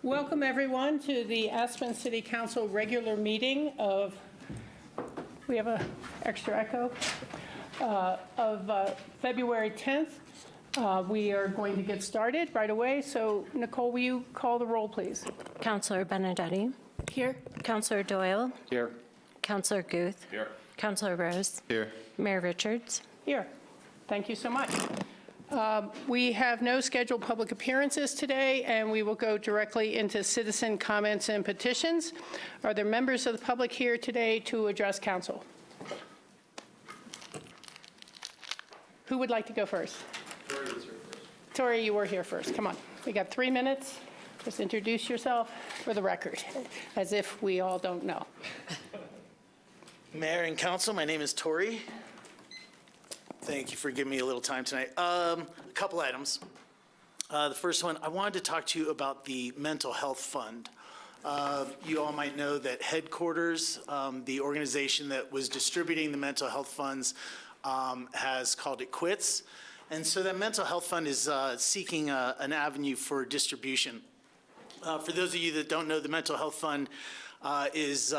Welcome, everyone, to the Aspen City Council regular meeting of, we have an extra echo, of February 10th. We are going to get started right away. So, Nicole, will you call the roll, please? Councillor Benedetti. Here. Councillor Doyle. Here. Councillor Guth. Here. Councillor Rose. Here. Mayor Richards. Here. Thank you so much. We have no scheduled public appearances today, and we will go directly into citizen comments and petitions. Are there members of the public here today to address council? Who would like to go first? Tori was here first. Tori, you were here first. Come on. We got 3 minutes. Just introduce yourself for the record, as if we all don't know. Mayor and council, my name is Tori. Thank you for giving me a little time tonight. A couple items. The first one, I wanted to talk to you about the mental health fund. You all might know that Headquarters, the organization that was distributing the mental health funds, has called it quits. And so that mental health fund is seeking an avenue for distribution. For those of you that don't know, the mental health fund is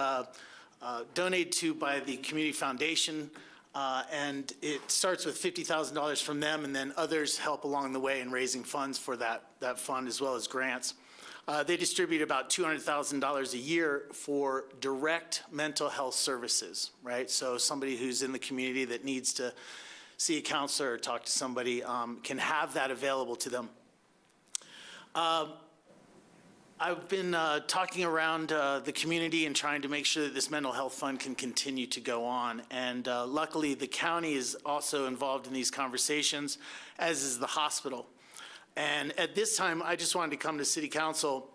donated to by the Community Foundation. And it starts with $50,000 from them, and then others help along the way in raising funds for that fund, as well as grants. They distribute about $200,000 a year for direct mental health services, right? So somebody who's in the community that needs to see a counselor or talk to somebody can have that available to them. I've been talking around the community and trying to make sure that this mental health fund can continue to go on. And luckily, the county is also involved in these conversations, as is the hospital. And at this time, I just wanted to come to City Council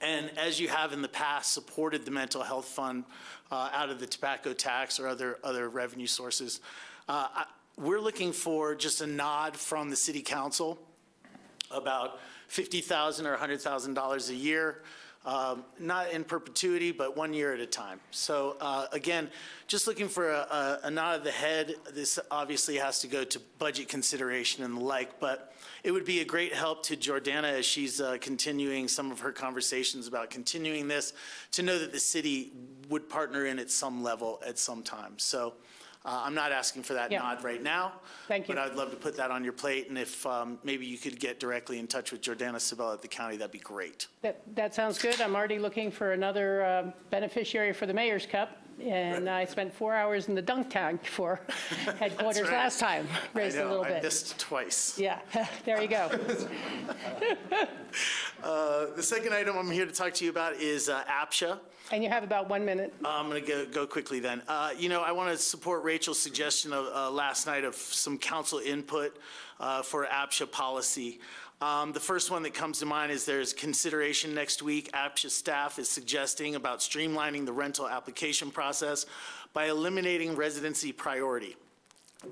and, as you have in the past, supported the mental health fund out of the tobacco tax or other revenue sources. We're looking for just a nod from the City Council about $50,000 or $100,000 a year, not in perpetuity, but 1 year at a time. So again, just looking for a nod of the head. This obviously has to go to budget consideration and the like, but it would be a great help to Jordana as she's continuing some of her conversations about continuing this, to know that the city would partner in at some level at some time. So I'm not asking for that nod right now. Thank you. But I'd love to put that on your plate, and if maybe you could get directly in touch with Jordana Sabella at the county, that'd be great. That sounds good. I'm already looking for another beneficiary for the Mayor's Cup, and I spent 4 hours in the dunk tank for Headquarters right. last time. Raised a little I bit. missed twice. Yeah, there you go. The second item I'm here to talk to you about is APSHA. And you have about 1 minute. I'm going to go quickly then. I want to support Rachel's suggestion of last night of some council input for APSHA policy. The first one that comes to mind is there's consideration next week. APSHA staff is suggesting about streamlining the rental application process by eliminating residency priority.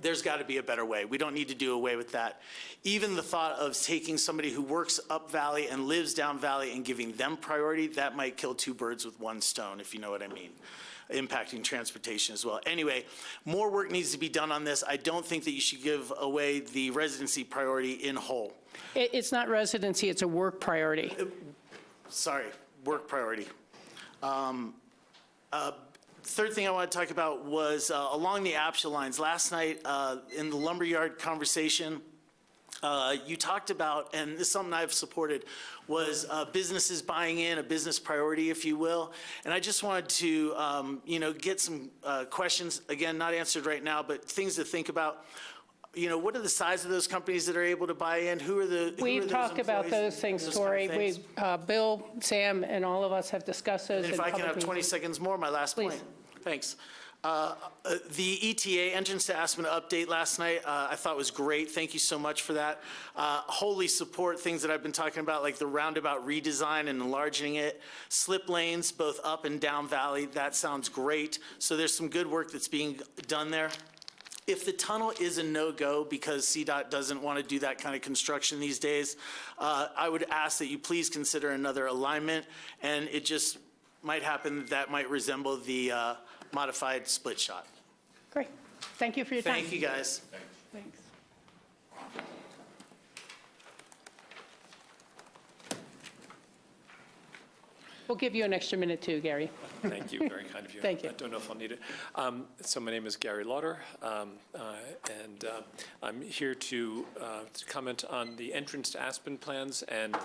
There's got to be a better way. We don't need to do away with that. Even the thought of taking somebody who works up valley and lives down valley and giving them priority, that might kill two birds with one stone, if you know what I mean, impacting transportation as well. Anyway, more work needs to be done on this. I don't think that you should give away the residency priority in whole. It's not residency, it's a work priority. Sorry, work priority. Third thing I want to talk about was along the APSHA lines. Last night in the lumberyard conversation, you talked about, and this is something I've supported, was businesses buying in, a business priority, if you will. And I just wanted to, get some questions, again, not answered right now, but things to think about. What are the size of those companies that are able to buy in? We've talked about those things, Tori. Bill, Sam, and all of us have discussed those. And if I can have 20 seconds more, my last point. Thanks. The ETA, Entrance to Aspen update last night, I thought was great. Thank you so much for that. Wholly support things that I've been talking about, like the roundabout redesign and enlarging it. Slip lanes, both up and down valley, that sounds great. So there's some good work that's being done there. If the tunnel is a no-go because CDOT doesn't want to do that kind of construction these days, I would ask that you please consider another alignment, and it just might happen that might resemble the modified split shot. Great. Thank you for your time. Thank you, guys. Thanks. We'll give you an extra minute too, Gary. Thank you, very kind of you. Thank you. I don't know if I'll need it. So my name is Gary Lauder, and I'm here to comment on the entrance to Aspen plans, and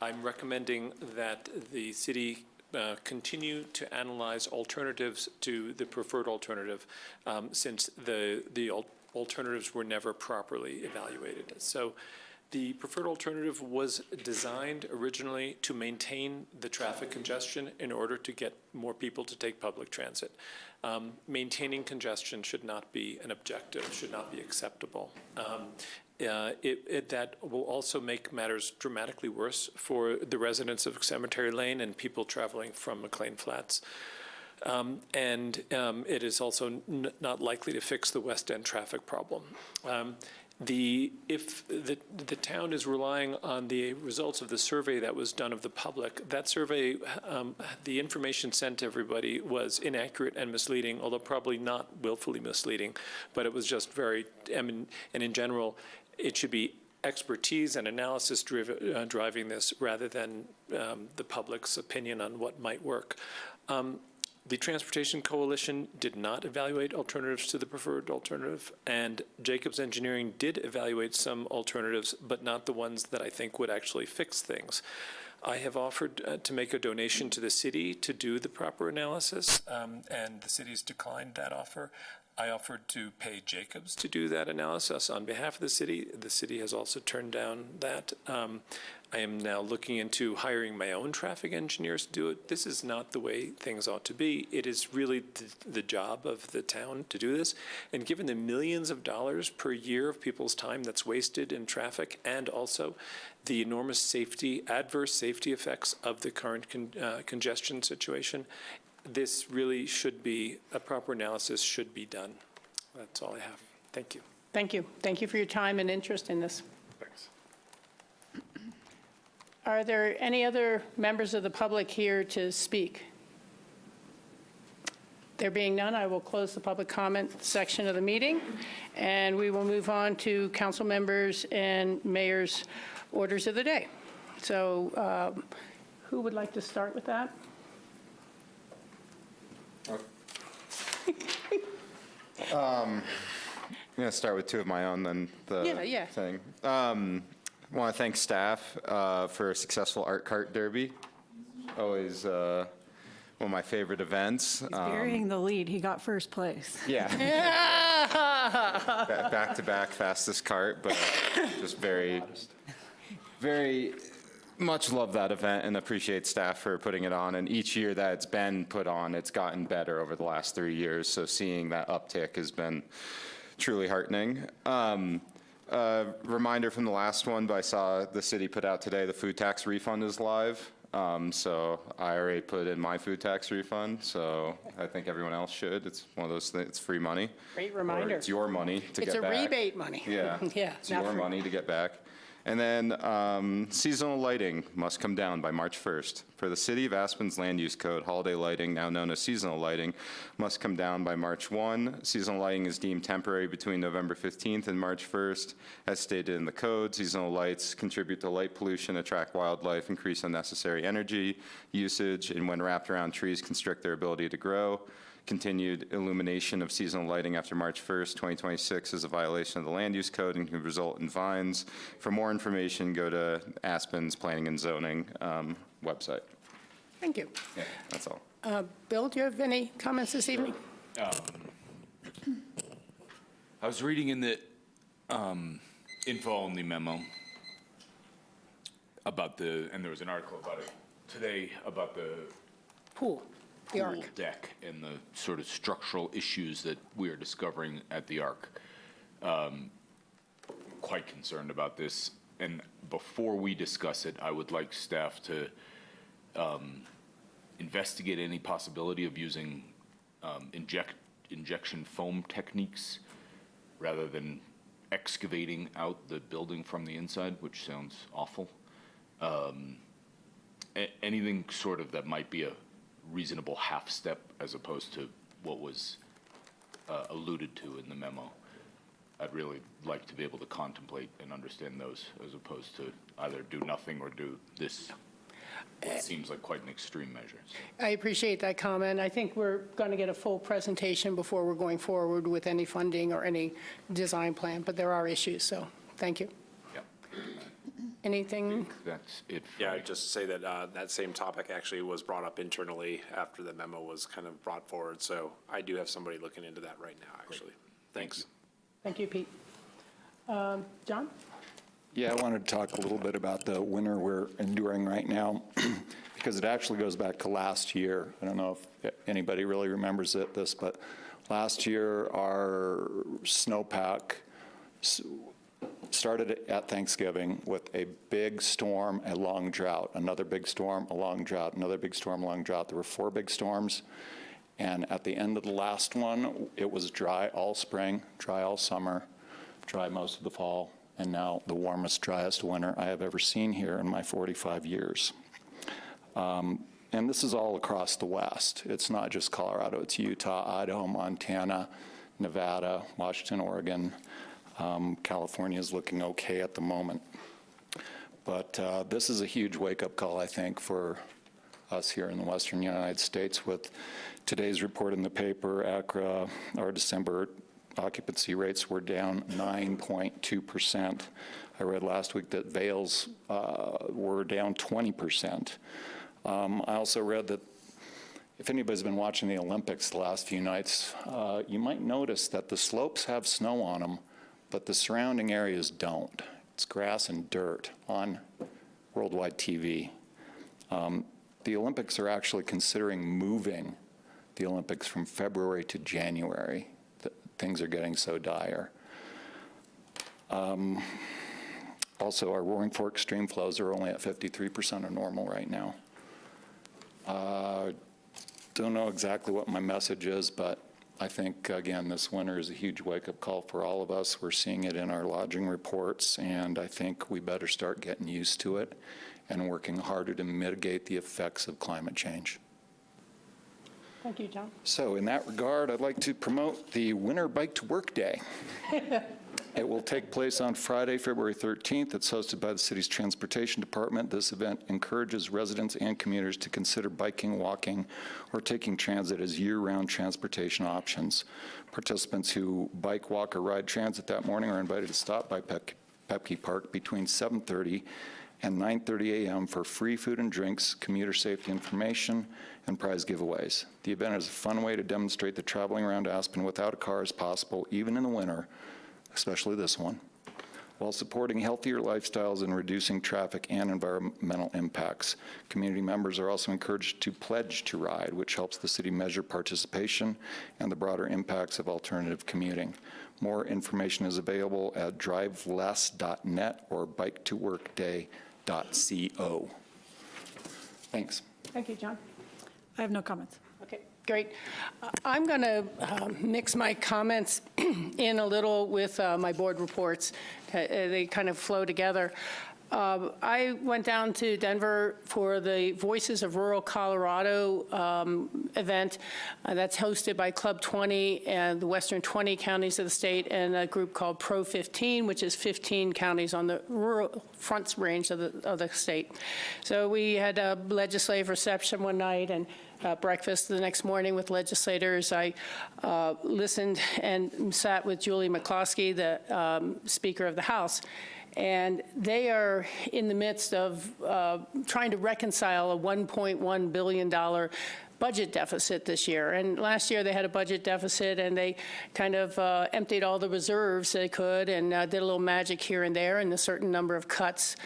I'm recommending that the city continue to analyze alternatives to the preferred alternative, since the alternatives were never properly evaluated. So the preferred alternative was designed originally to maintain the traffic congestion in order to get more people to take public transit. Maintaining congestion should not be an objective, should not be acceptable. That will also make matters dramatically worse for the residents of Cemetery Lane and people traveling from McLean Flats. It is also not likely to fix the West End traffic problem. If the town is relying on the results of the survey that was done of the public, that survey, the information sent to everybody was inaccurate and misleading, although probably not willfully misleading, but it was just very, and in general, it should be expertise and analysis driving this rather than the public's opinion on what might work. The Transportation Coalition did not evaluate alternatives to the preferred alternative, and Jacobs Engineering did evaluate some alternatives, but not the ones that I think would actually fix things. I have offered to make a donation to the city to do the proper analysis, and the city's declined that offer. I offered to pay Jacobs to do that analysis on behalf of the city. The city has also turned down that. I am now looking into hiring my own traffic engineers to do it. This is not the way things ought to be. It is really the job of the town to do this. And given the millions of dollars per year of people's time that's wasted in traffic, and also the enormous adverse safety effects of the current congestion situation, this really should be, a proper analysis should be done. That's all I have. Thank you. Thank you. Thank you for your time and interest in this. Thanks. Are there any other members of the public here to speak? There being none, I will close the public comment section of the meeting, and we will move on to council members and mayor's orders of the day. So who would like to start with that? I'm going to start with two of my own, then the Yeah. thing. I want to thank staff for a successful art cart derby. Always one of my favorite events. He's burying the lead. He got first place. Yeah. Back-to-back fastest cart, but just very much love that event and appreciate staff for putting it on. And each year that it's been put on, it's gotten better over the last 3 years. So seeing that uptick has been truly heartening. Reminder from the last one, but I saw the city put out today, the food tax refund is live. So I already put in my food tax refund, so I think everyone else should. It's one of those things, it's free money. Great Or reminder. it's your money to get It's back. a rebate money. Yeah. Yeah, It's not your free. money to get back. And then seasonal lighting must come down by March 1st. For the City of Aspen's land use code, holiday lighting, now known as seasonal lighting, must come down by March 1. Seasonal lighting is deemed temporary between November 15th and March 1st. As stated in the code, seasonal lights contribute to light pollution, attract wildlife, increase unnecessary energy usage, and when wrapped around trees, constrict their ability to grow. Continued illumination of seasonal lighting after March 1st, 2026 is a violation of the land use code and can result in fines. For more information, go to Aspen's Planning and Zoning website. Thank you. Yeah, that's all. Bill, do you have any comments this evening? I was reading in the info-only memo about and there was an article about it today, about the Pool, the pool Ark. deck and the sort of structural issues that we are discovering at the Ark. Quite concerned about this. And before we discuss it, I would like staff to investigate any possibility of using injection foam techniques rather than excavating out the building from the inside, which sounds awful. Anything sort of that might be a reasonable half step as opposed to what was alluded to in the memo. I'd really like to be able to contemplate and understand those as opposed to either do nothing or do this. It seems like quite an extreme measure. I appreciate that comment. I think we're going to get a full presentation before we're going forward with any funding or any design plan, but there are issues, so thank you. Yeah. Anything? That's it. Yeah, I'd just say that that same topic actually was brought up internally after the memo was kind of brought forward. So I do have somebody looking into that right now, actually. Thanks. Thank you, Pete. John? Yeah, I wanted to talk a little bit about the winter we're enduring right now, because it actually goes back to last year. I don't know if anybody really remembers this, but last year our snowpack started at Thanksgiving with a big storm, a long drought, another big storm, a long drought, another big storm, a long drought. There were 4 big storms, and at the end of the last one, it was dry all spring, dry all summer, dry most of the fall, and now the warmest, driest winter I have ever seen here in my 45 years. And this is all across the West. It's not just Colorado. It's Utah, Idaho, Montana, Nevada, Washington, Oregon. California is looking okay at the moment. But this is a huge wake-up call, I think, for us here in the Western United States. With today's report in the paper, ACRA, our December occupancy rates were down 9.2%. I read last week that VIII's were down 20%. I also read that if anybody's been watching the Olympics the last few nights, you might notice that the slopes have snow on them, but the surrounding areas don't. It's grass and dirt on worldwide TV. The Olympics are actually considering moving the Olympics from February to January. Things are getting so dire. Also, our Roaring Fork stream flows are only at 53% of normal right now. Don't know exactly what my message is, but I think, again, this winter is a huge wake-up call for all of us. We're seeing it in our lodging reports, and I think we better start getting used to it and working harder to mitigate the effects of climate change. Thank you, John. So in that regard, I'd like to promote the Winter Bike to Work Day. It will take place on Friday, February 13th. It's hosted by the city's transportation department. This event encourages residents and commuters to consider biking, walking, or taking transit as year-round transportation options. Participants who bike, walk, or ride transit that morning are invited to stop by Pepke Park between 7:30 and 9:30 a.m. for free food and drinks, commuter safety information, and prize giveaways. The event is a fun way to demonstrate that traveling around Aspen without a car is possible, even in the winter, especially this one, while supporting healthier lifestyles and reducing traffic and environmental impacts. Community members are also encouraged to pledge to ride, which helps the city measure participation and the broader impacts of alternative commuting. More information is available at driveless.net or biketoworkday.co. Thanks. Thank you, John. I have no comments. Okay, great. I'm going to mix my comments in a little with my board reports. They kind of flow together. I went down to Denver for the Voices of Rural Colorado event that's hosted by Club 20 and the Western 20 counties of the state, and a group called Pro 15, which is 15 counties on the rural fronts range of the state. So we had a legislative reception one night and breakfast the next morning with legislators. I listened and sat with Julie McCloskey, the Speaker of the House. And they are in the midst of trying to reconcile a $1.1 billion budget deficit this year. And last year they had a budget deficit, and they kind of emptied all the reserves they could and did a little magic here and there, and a certain number of cuts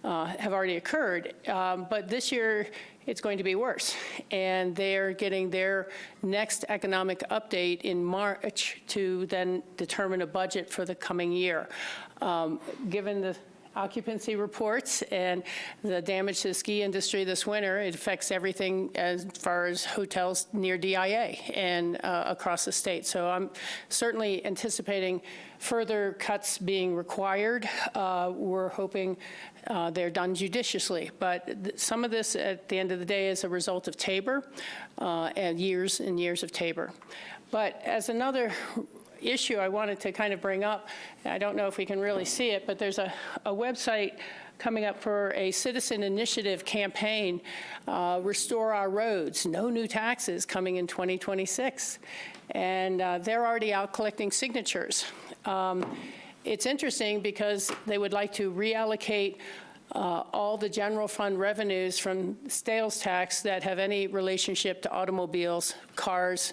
have already occurred. But this year, it's going to be worse. And they're getting their next economic update in March to then determine a budget for the coming year. Given the occupancy reports and the damage to the ski industry this winter, it affects everything as far as hotels near DIA and across the state. So I'm certainly anticipating further cuts being required. We're hoping they're done judiciously. But some of this, at the end of the day, is a result of Tabor and years of Tabor. But as another issue I wanted to kind of bring up, I don't know if we can really see it, but there's a website coming up for a citizen initiative campaign, Restore Our Roads, no new taxes, coming in 2026. And they're already out collecting signatures. It's interesting because they would like to reallocate all the general fund revenues from sales tax that have any relationship to automobiles, cars,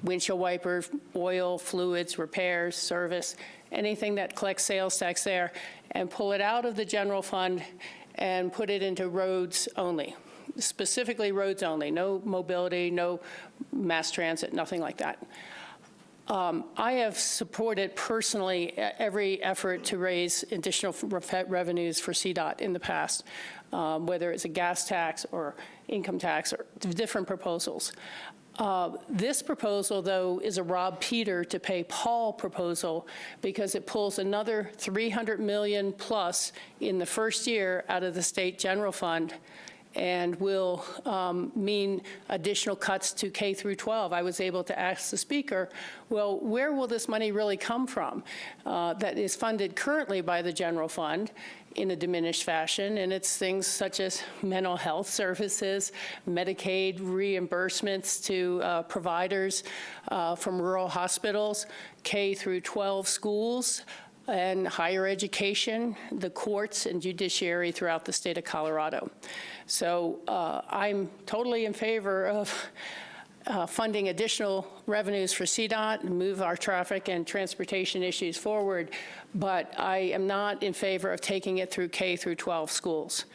windshield wipers, oil, fluids, repairs, service, anything that collects sales tax there, and pull it out of the general fund and put it into roads only, specifically roads only, no mobility, no mass transit, nothing like that. I have supported personally every effort to raise additional revenues for CDOT in the past, whether it's a gas tax or income tax or different proposals. This proposal, though, is a Rob Peter to pay Paul proposal because it pulls another $300 million plus in the first year out of the state general fund and will mean additional cuts to K through 12. I was able to ask the speaker, well, where will this money really come from that is funded currently by the general fund in a diminished fashion? And it's things such as mental health services, Medicaid reimbursements to providers from rural hospitals, K through 12 schools, and higher education, the courts and judiciary throughout the state of Colorado. So I'm totally in favor of funding additional revenues for CDOT and move our traffic and transportation issues forward, but I am not in favor of taking it through K through 12 schools.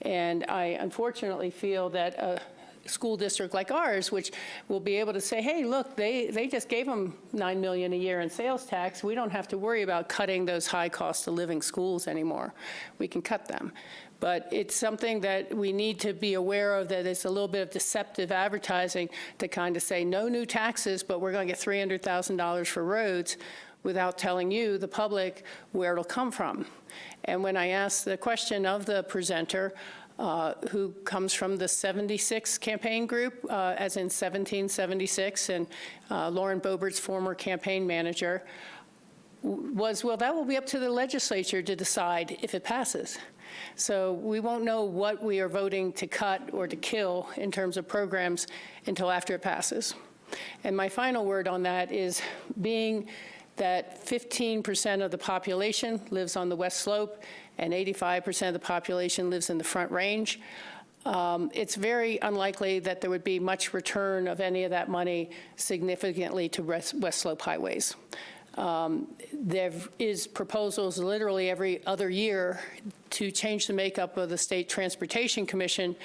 And I unfortunately feel that a school district like ours, which will be able to say, hey, look, they just gave them $9 million a year in sales tax. We don't have to worry about cutting those high cost of living schools anymore. We can cut them. But it's something that we need to be aware of, that it's a little bit of deceptive advertising to kind of say no new taxes, but we're going to get $300,000 for roads without telling you, the public, where it'll come from. And when I asked the question of the presenter, who comes from the 76 campaign group, as in 1776, and Lauren Boebert's former campaign manager, was, well, that will be up to the legislature to decide if it passes. So we won't know what we are voting to cut or to kill in terms of programs until after it passes. And my final word on that is, being that 15% of the population lives on the West Slope and 85% of the population lives in the Front Range, it's very unlikely that there would be much return of any of that money significantly to West Slope highways. There is proposals literally every other year to change the makeup of the State Transportation Commission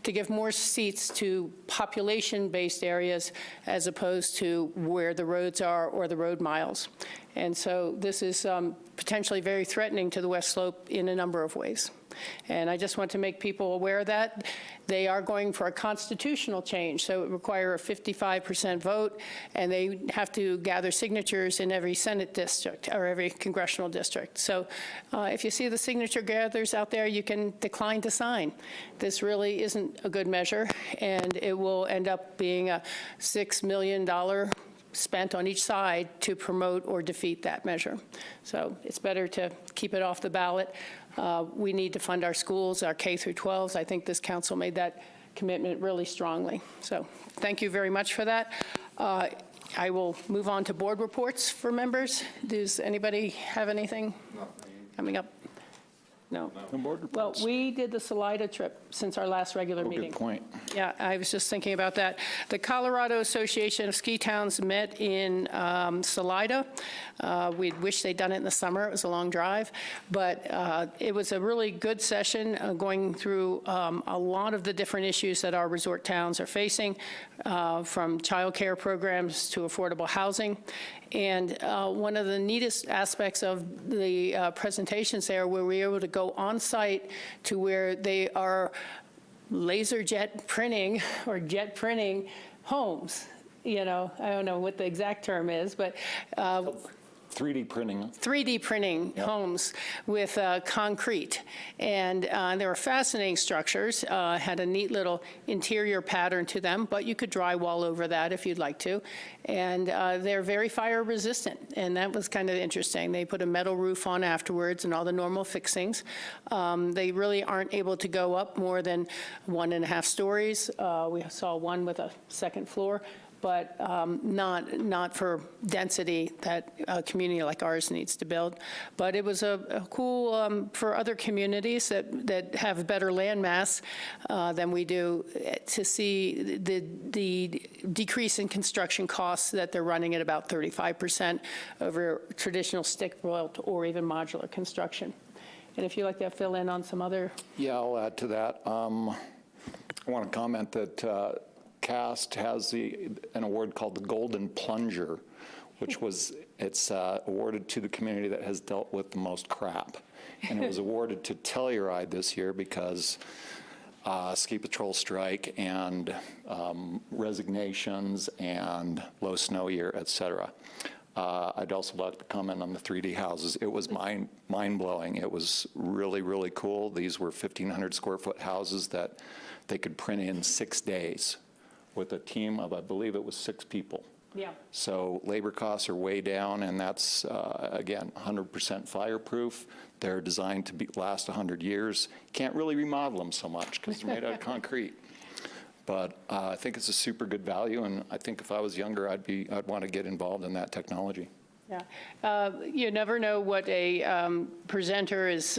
to give more seats to population-based areas as opposed to where the roads are or the road miles. And so this is potentially very threatening to the West Slope in a number of ways. And I just want to make people aware of that. They are going for a constitutional change, so it requires a 55% vote, and they have to gather signatures in every Senate district or every congressional district. So if you see the signature gatherers out there, you can decline to sign. This really isn't a good measure, and it will end up being a $6 million spent on each side to promote or defeat that measure. So it's better to keep it off the ballot. We need to fund our schools, our K through 12s. I think this council made that commitment really strongly. So thank you very much for that. I will move on to board reports for members. Does anybody have anything coming up? No. No board Well, reports. we did the Salida trip since our last regular meeting. Good point. Yeah, I was just thinking about that. The Colorado Association of Ski Towns met in Salida. We wish they'd done it in the summer. It was a long drive. But it was a really good session going through a lot of the different issues that our resort towns are facing, from child care programs to affordable housing. And one of the neatest aspects of the presentations there were we were able to go on site to where they are laser jet printing or jet printing homes. You know, I don't know what the exact term is, but 3D printing. 3D printing homes with concrete. And they were fascinating structures, had a neat little interior pattern to them, but you could drywall over that if you'd like to. And they're very fire resistant, and that was kind of interesting. They put a metal roof on afterwards and all the normal fixings. They really aren't able to go up more than 1.5 stories. We saw one with a second floor, but not for density that a community like ours needs to build. But it was a cool for other communities that have better land mass than we do to see the decrease in construction costs, that they're running at about 35% over traditional stick-built or even modular construction. And if you'd like to fill in on some other. Yeah, I'll add to that. I want to comment that CAST has an award called the Golden Plunger, which it's awarded to the community that has dealt with the most crap. And it was awarded to Telluride this year because ski patrol strike and resignations and low snow year, et cetera. I'd also like to comment on the 3D houses. It was mind-blowing. It was really, really cool. These were 1,500 square foot houses that they could print in 6 days with a team of, I believe it was 6 people. Yeah. So labor costs are way down, and that's, again, 100% fireproof. They're designed to last 100 years. Can't really remodel them so much because they're made out of concrete. But I think it's a super good value, and I think if I was younger, I'd want to get involved in that technology. Yeah. You never know what a presenter is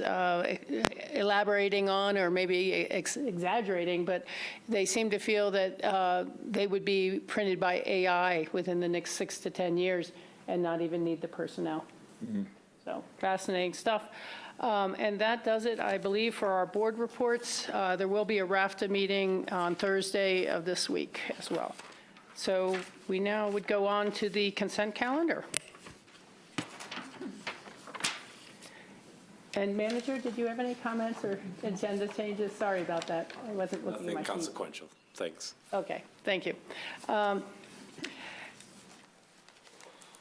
elaborating on or maybe exaggerating, but they seem to feel that they would be printed by AI within the next 6 to 10 years and not even need the personnel. Mm-hmm. So fascinating stuff. And that does it, I believe, for our board reports. There will be a RAFTA meeting on Thursday of this week as well. So we now would go on to the consent calendar. And Manager, did you have any comments or agenda changes? Sorry about that. I wasn't looking at my Nothing sheet. consequential. Thanks. Okay, thank you.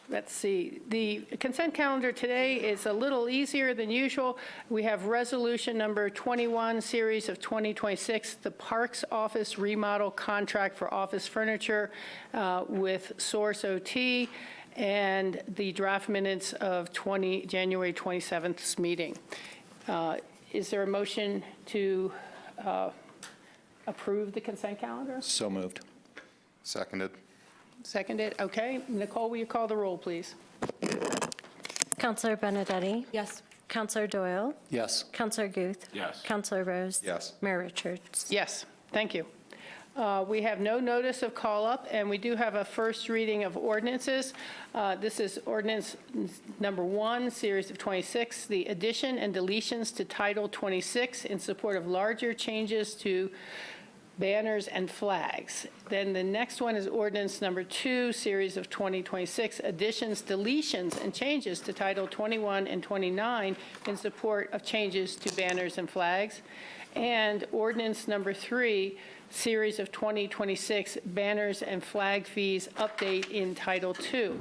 Let's see. The consent calendar today is a little easier than usual. We have resolution number 21, series of 2026, the Parks Office remodel contract for office furniture with Source OT, and the draft minutes of January 27th's meeting. Is there a motion to approve the consent calendar? So moved. Seconded. Seconded, okay. Nicole, will you call the roll, please? Counselor Benedetti? Yes. Counselor Doyle? Yes. Counselor Guth? Yes. Counselor Rose? Yes. Mayor Richards? Yes, thank you. We have no notice of call-up, and we do have a first reading of ordinances. This is ordinance number 1, series of 26, the addition and deletions to Title 26 in support of larger changes to banners and flags. Then the next one is ordinance number 2, series of 2026, additions, deletions, and changes to Title 21 and 29 in support of changes to banners and flags. And ordinance number 3, series of 2026, banners and flag fees update in Title 2.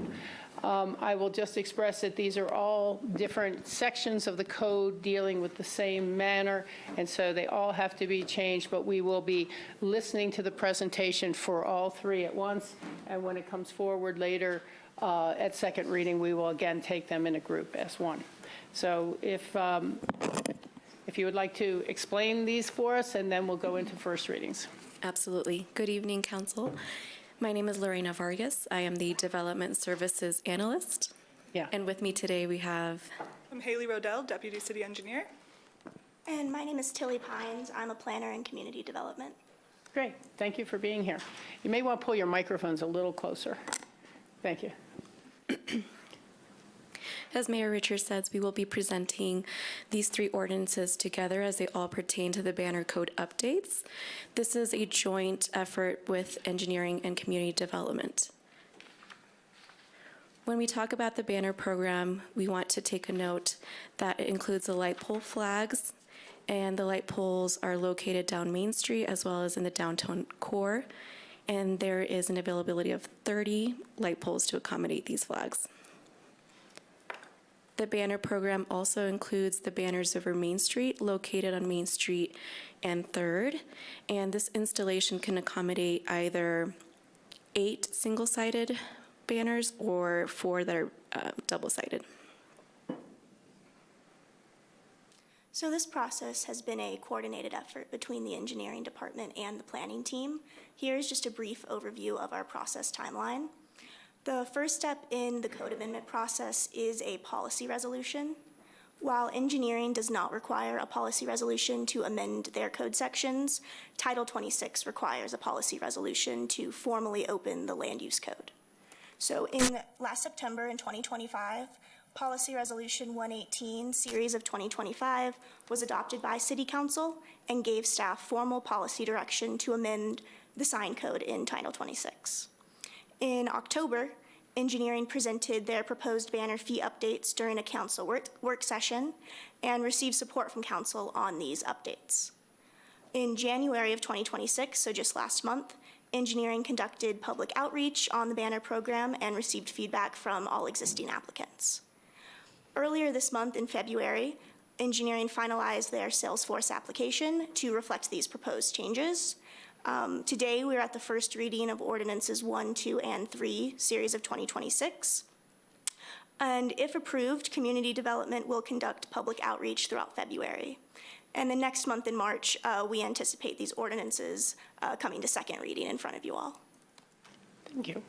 I will just express that these are all different sections of the code dealing with the same manner, and so they all have to be changed, but we will be listening to the presentation for all 3 at once, and when it comes forward later at second reading, we will again take them in a group as one. So if you would like to explain these for us, and then we'll go into first readings. Absolutely. Good evening, Council. My name is Lorena Vargas. I am the Development Services Analyst. Yeah. And with me today we have... I'm Haley Rodell, Deputy City Engineer. And my name is Tilly Pines. I'm a planner in community development. Great. Thank you for being here. You may want to pull your microphones a little closer. Thank you. As Mayor Richards says, we will be presenting these 3 ordinances together as they all pertain to the banner code updates. This is a joint effort with engineering and community development. When we talk about the banner program, we want to take a note that it includes the light pole flags, and the light poles are located down Main Street as well as in the downtown core, and there is an availability of 30 light poles to accommodate these flags. The banner program also includes the banners over Main Street, located on Main Street and 3rd. And this installation can accommodate either 8 single-sided banners or 4 that are double-sided. So this process has been a coordinated effort between the engineering department and the planning team. Here is just a brief overview of our process timeline. The first step in the code amendment process is a policy resolution. While engineering does not require a policy resolution to amend their code sections, Title 26 requires a policy resolution to formally open the land use code. So in last September in 2025, Policy Resolution 118, Series of 2025, was adopted by City Council and gave staff formal policy direction to amend the sign code in Title 26. In October, engineering presented their proposed banner fee updates during a council work session and received support from council on these updates. In January of 2026, so just last month, engineering conducted public outreach on the banner program and received feedback from all existing applicants. Earlier this month in February, engineering finalized their Salesforce application to reflect these proposed changes. Today, we're at the first reading of Ordinances 1, 2, and 3, Series of 2026. And if approved, community development will conduct public outreach throughout February. And the next month in March, we anticipate these ordinances coming to second reading in front of you all. Thank you.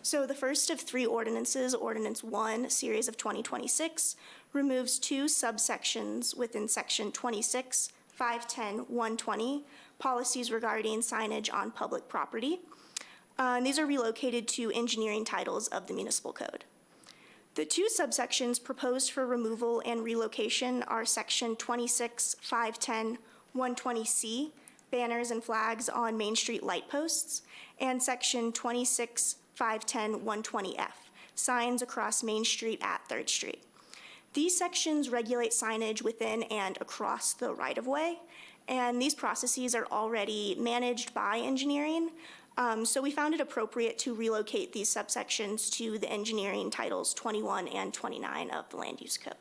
So the first of 3 ordinances, Ordinance 1, Series of 2026, removes 2 subsections within Section 26, 510, 120, policies regarding signage on public property. And these are relocated to engineering titles of the municipal code. The 2 subsections proposed for removal and relocation are Section 26, 510, 120C, banners and flags on Main Street light posts, and Section 26, 510, 120F, signs across Main Street at 3rd Street. These sections regulate signage within and across the right-of-way, and these processes are already managed by engineering, so we found it appropriate to relocate these subsections to the engineering titles 21 and 29 of the Land Use Code.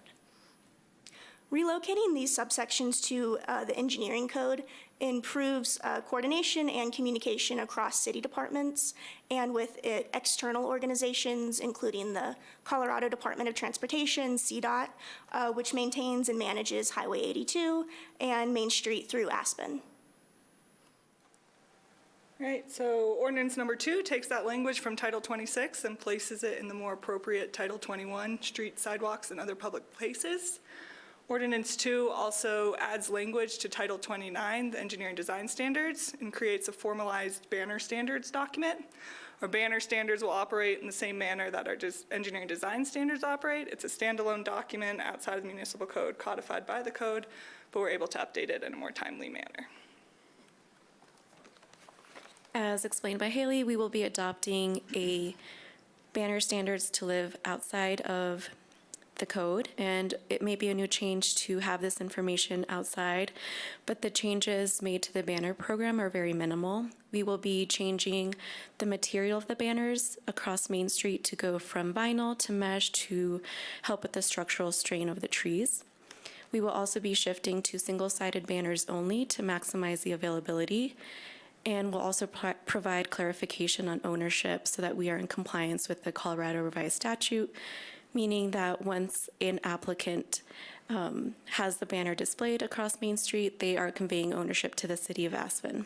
Relocating these subsections to the engineering code improves coordination and communication across city departments and with external organizations, including the Colorado Department of Transportation, CDOT, which maintains and manages Highway 82 and Main Street through Aspen. All right, so ordinance number 2 takes that language from Title 26 and places it in the more appropriate Title 21, street, sidewalks, and other public places. Ordinance 2 also adds language to Title 29, the engineering design standards, and creates a formalized banner standards document. Our banner standards will operate in the same manner that our engineering design standards operate. It's a standalone document outside of the municipal code codified by the code, but we're able to update it in a more timely manner. As explained by Haley, we will be adopting a banner standards to live outside of the code, and it may be a new change to have this information outside, but the changes made to the banner program are very minimal. We will be changing the material of the banners across Main Street to go from vinyl to mesh to help with the structural strain of the trees. We will also be shifting to single-sided banners only to maximize the availability, and we'll also provide clarification on ownership so that we are in compliance with the Colorado Revised Statute, meaning that once an applicant has the banner displayed across Main Street, they are conveying ownership to the city of Aspen.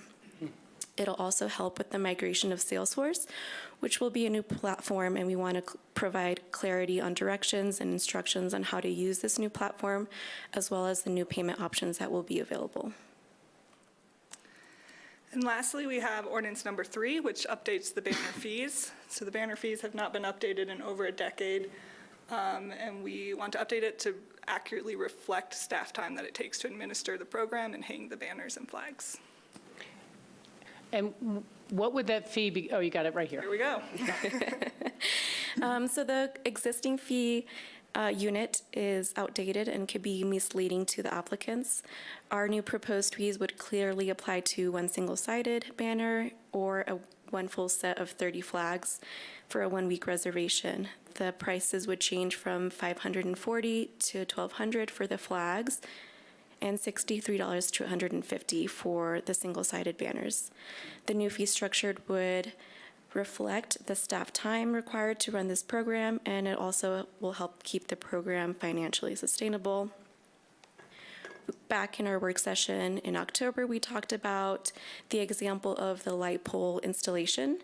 It'll also help with the migration of Salesforce, which will be a new platform, and we want to provide clarity on directions and instructions on how to use this new platform, as well as the new payment options that will be available. And lastly, we have ordinance number 3, which updates the banner fees. So the banner fees have not been updated in over a decade. And we want to update it to accurately reflect staff time that it takes to administer the program and hang the banners and flags. And what would that fee be? Oh, you got it right here. Here we go. So the existing fee unit is outdated and could be misleading to the applicants. Our new proposed fees would clearly apply to one single-sided banner or one full set of 30 flags for a one-week reservation. The prices would change from $540 to $1,200 for the flags and $63 to $150 for the single-sided banners. The new fee structure would reflect the staff time required to run this program, and it also will help keep the program financially sustainable. Back in our work session in October, we talked about the example of the light pole installation,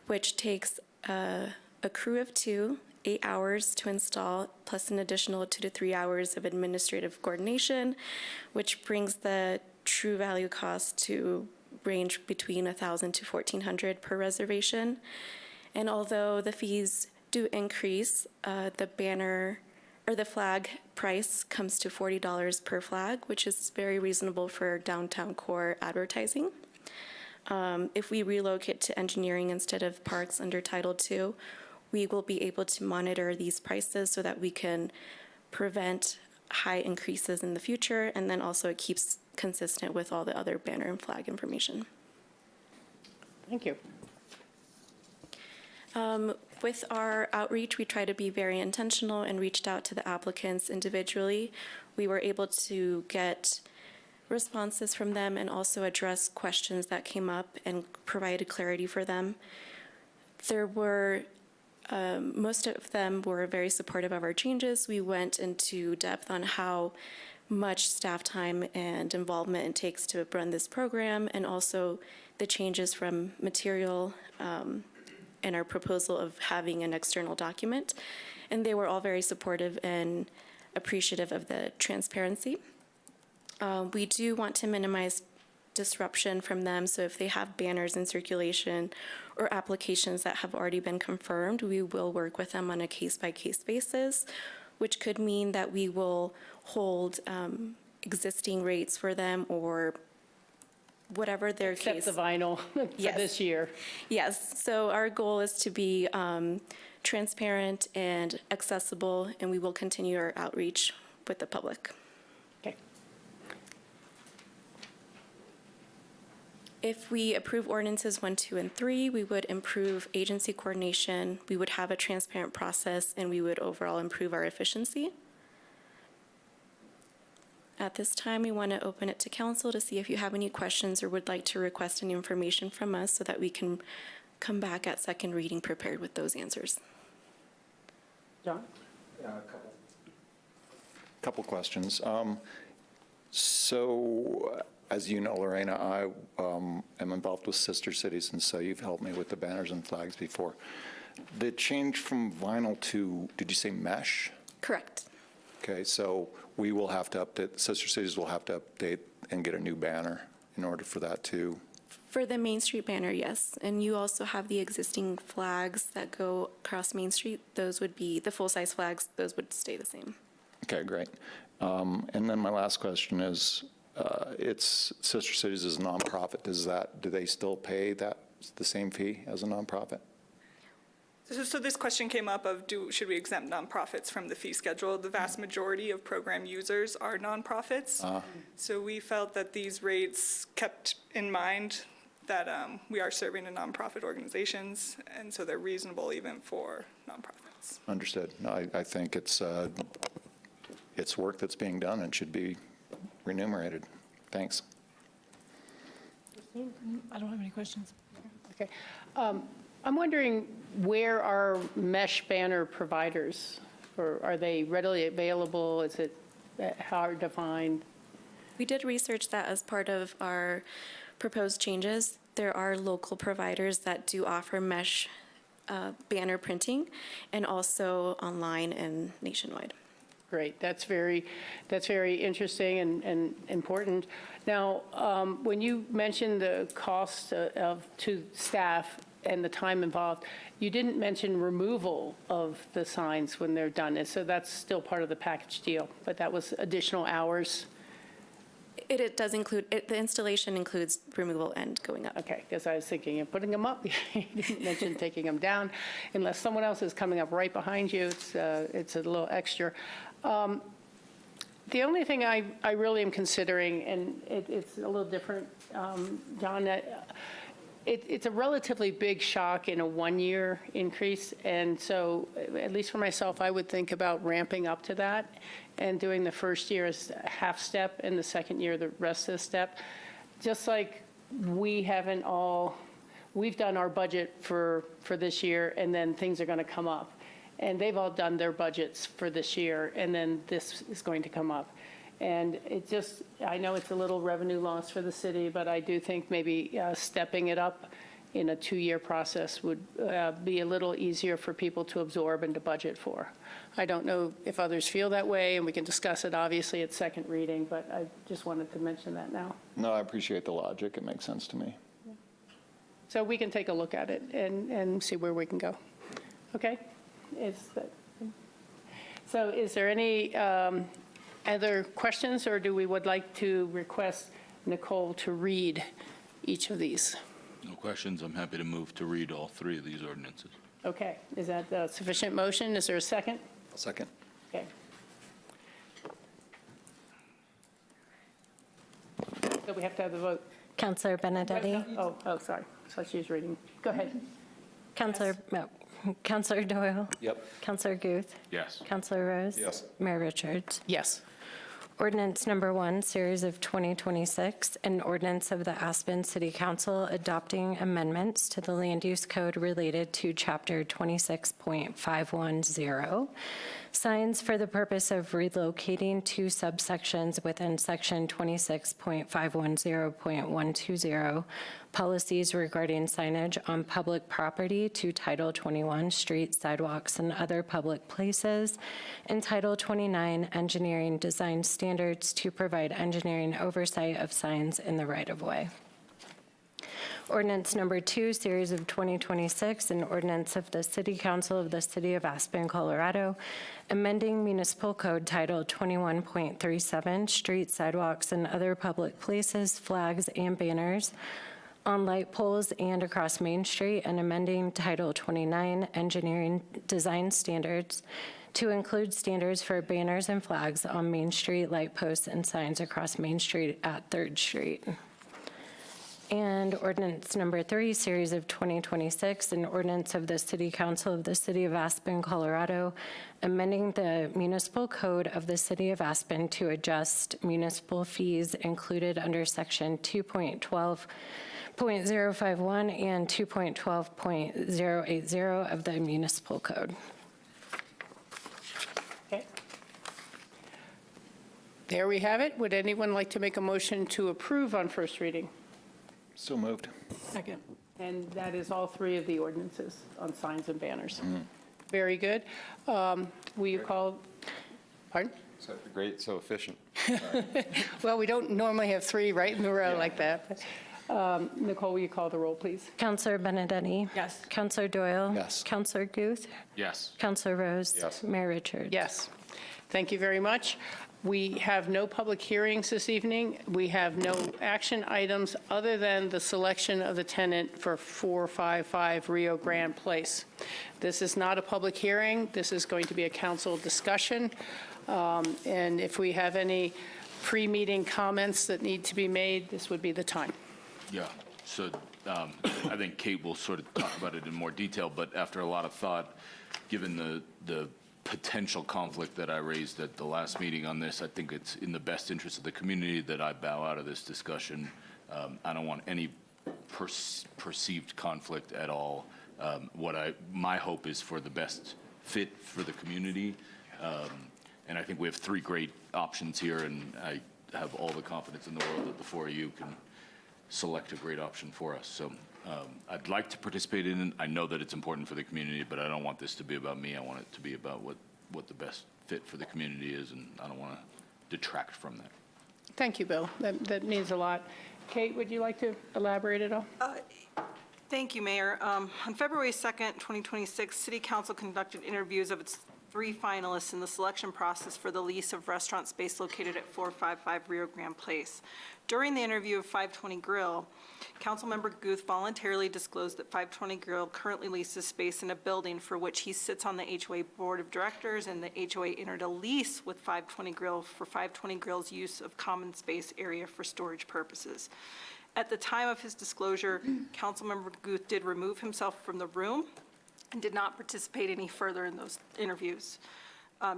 which takes a crew of 2, 8 hours to install, plus an additional 2 to 3 hours of administrative coordination, which brings the true value cost to range between $1,000 to $1,400 per reservation. And although the fees do increase, the banner or the flag price comes to $40 per flag, which is very reasonable for downtown core advertising. If we relocate to engineering instead of parks under Title II, we will be able to monitor these prices so that we can prevent high increases in the future, and then also it keeps consistent with all the other banner and flag information. Thank you. With our outreach, we try to be very intentional and reached out to the applicants individually. We were able to get responses from them and also address questions that came up and provided clarity for them. There were most of them were very supportive of our changes. We went into depth on how much staff time and involvement it takes to run this program, and also the changes from material and our proposal of having an external document. And they were all very supportive and appreciative of the transparency. We do want to minimize disruption from them, so if they have banners in circulation or applications that have already been confirmed, we will work with them on a case-by-case basis, which could mean that we will hold existing rates for them or whatever their case. Except the vinyl for Yes. this year. Yes, so our goal is to be transparent and accessible, and we will continue our outreach with the public. Okay. If we approve ordinances 1, 2, and 3, we would improve agency coordination, we would have a transparent process, and we would overall improve our efficiency. At this time, we want to open it to council to see if you have any questions or would like to request any information from us so that we can come back at second reading prepared with those answers. John? Couple questions. So, as you know, Lorena, I am involved with Sister Cities, and so you've helped me with the banners and flags before. The change from vinyl to, did you say mesh? Correct. Okay, so we will have to update, Sister Cities will have to update and get a new banner in order for that to. For the Main Street banner, yes. And you also have the existing flags that go across Main Street. Those would be the full-size flags. Those would stay the same. Okay, great. And then my last question is, it's Sister Cities is a nonprofit. Do they still pay the same fee as a nonprofit? So this question came up of should we exempt nonprofits from the fee schedule? The vast majority of program users are nonprofits. So we felt that these rates kept in mind that we are serving in nonprofit organizations, and so they're reasonable even for nonprofits. Understood. No, I think it's work that's being done and should be remunerated. Thanks. I don't have any questions. Okay. I'm wondering, where are mesh banner providers? Or are they readily available? Is it hard to find? We did research that as part of our proposed changes. There are local providers that do offer mesh banner printing, and also online and nationwide. Great, that's very interesting and important. Now, when you mentioned the cost to staff and the time involved, you didn't mention removal of the signs when they're done, and so that's still part of the package deal, but that was additional hours? It does include, the installation includes removal and going up. Okay, because I was thinking of putting them up. You didn't mention taking them down. Unless someone else is coming up right behind you, it's a little extra. The only thing I really am considering, and it's a little different, John, it's a relatively big shock in a one-year increase, and so, at least for myself, I would think about ramping up to that and doing the first year as a half step and the second year the rest of the step. Just like we've done our budget for this year, and then things are going to come up. And they've all done their budgets for this year, and then this is going to come up. And I know it's a little revenue loss for the city, but I do think maybe stepping it up in a 2-year process would be a little easier for people to absorb and to budget for. I don't know if others feel that way, and we can discuss it obviously at second reading, but I just wanted to mention that now. No, I appreciate the logic. It makes sense to me. So we can take a look at it and see where we can go. Okay? So is there any other questions, or would like to request Nicole to read each of these? No questions. I'm happy to move to read all 3 of these ordinances. Okay, is that a sufficient motion? Is there a second? I'll second. Okay. So we have to have the vote. Counselor Benedetti? Oh, sorry. So she was reading. Go ahead. Counselor Doyle? Yep. Counselor Guth? Yes. Counselor Rose? Yes. Mayor Richards? Yes. Ordinance number 1, series of 2026, an ordinance of the Aspen City Council adopting amendments to the land use code related to Chapter 26.510, signs for the purpose of relocating 2 subsections within Section 26.510.120, policies regarding signage on public property to Title 21, streets, sidewalks, and other public places, and Title 29, engineering design standards to provide engineering oversight of signs in the right-of-way. Ordinance number 2, series of 2026, an ordinance of the City Council of the City of Aspen, Colorado, amending Municipal Code Title 21.37, streets, sidewalks, and other public places, flags, and banners on light poles and across Main Street, and amending Title 29, engineering design standards to include standards for banners and flags on Main Street, light posts, and signs across Main Street at 3rd Street. And ordinance number 3, series of 2026, an ordinance of the City Council of the City of Aspen, Colorado, amending the municipal code of the City of Aspen to adjust municipal fees included under Section 2.12.051 and 2.12.080 of the municipal code. Okay. There we have it. Would anyone like to make a motion to approve on first reading? So moved. Second. And that is all 3 of the ordinances on signs and banners. Very good. Will you call, pardon? So great, so efficient. Well, we don't normally have 3 right in a row like that. But, Nicole, will you call the roll, please? Counselor Benedetti? Yes. Counselor Doyle? Yes. Counselor Guth? Yes. Counselor Rose? Yes. Mayor Richards? Yes. Thank you very much. We have no public hearings this evening. We have no action items other than the selection of the tenant for 455 Rio Grande Place. This is not a public hearing. This is going to be a council discussion. And if we have any pre-meeting comments that need to be made, this would be the time. Yeah. So I think Kate will sort of talk about it in more detail, but after a lot of thought, given the potential conflict that I raised at the last meeting on this, I think it's in the best interest of the community that I bow out of this discussion. I don't want any perceived conflict at all. My hope is for the best fit for the community. And I think we have 3 great options here, and I have all the confidence in the world that the 4 of you can select a great option for us. So I'd like to participate in it. I know that it's important for the community, but I don't want this to be about me. I want it to be about what the best fit for the community is, and I don't want to detract from that. Thank you, Bill. That means a lot. Kate, would you like to elaborate at all? Thank you, Mayor. On February 2nd, 2026, City Council conducted interviews of its 3 finalists in the selection process for the lease of restaurant space located at 455 Rio Grande Place. During the interview of 520 Grill, Councilmember Guth voluntarily disclosed that 520 Grill currently leases space in a building for which he sits on the HOA Board of Directors, and the HOA entered a lease with 520 Grill for 520 Grill's use of common space area for storage purposes. At the time of his disclosure, Councilmember Guth did remove himself from the room and did not participate any further in those interviews.